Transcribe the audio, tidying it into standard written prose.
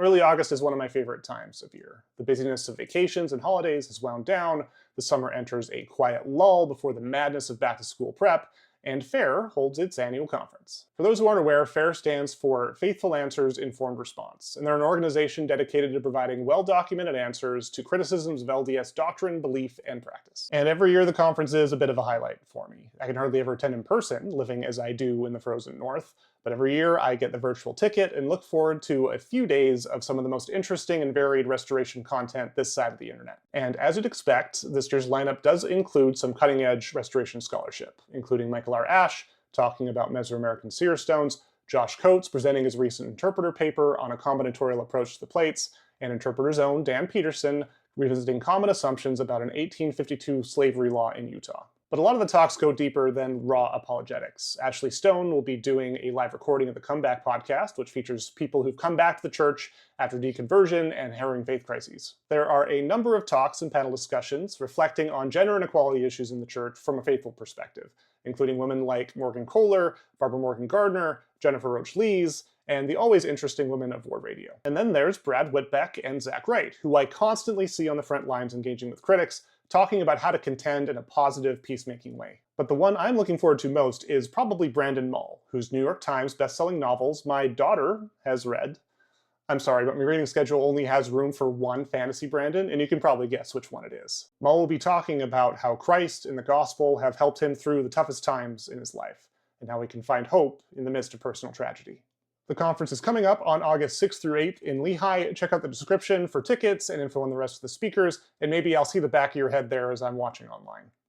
Early August is one of my favorite times of year. The busyness of vacations and holidays is wound down, the summer enters a quiet lull before the madness of back-to-school prep, and FAIR holds its annual conference. For those who aren't aware, FAIR stands for Faithful Answers, Informed Response, and they're an organization dedicated to providing well-documented answers to criticisms of LDS doctrine, belief, and practice. And every year the conference is a bit of a highlight for me. I can hardly ever attend in person, living as I do in the frozen north, but every year I get the virtual ticket and look forward to a few days of some of the most interesting and varied restoration content this side of the internet. And as you'd expect, this year's lineup does include some cutting-edge restoration scholarship, including Michael R. Ash talking about Mesoamerican seer stones, Josh Coates presenting his recent interpreter paper on a combinatorial approach to the plates, and Interpreter's own Dan Peterson revisiting common assumptions about an 1852 slavery law in Utah. But a lot of the talks go deeper than raw apologetics. Ashley Stone will be doing a live recording of the Comeback podcast, which features people who've come back to the church after deconversion and harrowing faith crises. There are a number of talks and panel discussions reflecting on gender inequality issues in the church from a faithful perspective, including women like Morgan Kohler, Barbara Morgan Gardner, Jennifer Roach Lees, and the always interesting women of War Radio. And then there's Brad Whitbeck and Zach Wright, who I constantly see on the front lines engaging with critics, talking about how to contend in a positive, peacemaking way. But the one I'm looking forward to most is probably Brandon Mull, whose New York Times bestselling novels my daughter has read. I'm sorry, but my reading schedule only has room for one fantasy Brandon, and you can probably guess which one it is. Mull will be talking about how Christ and the gospel have helped him through the toughest times in his life, and how he can find hope in the midst of personal tragedy. The conference is coming up on August 6th through 8th in Lehigh. Check out the description for tickets and info on the rest of the speakers, and maybe I'll see the back of your head there as I'm watching online.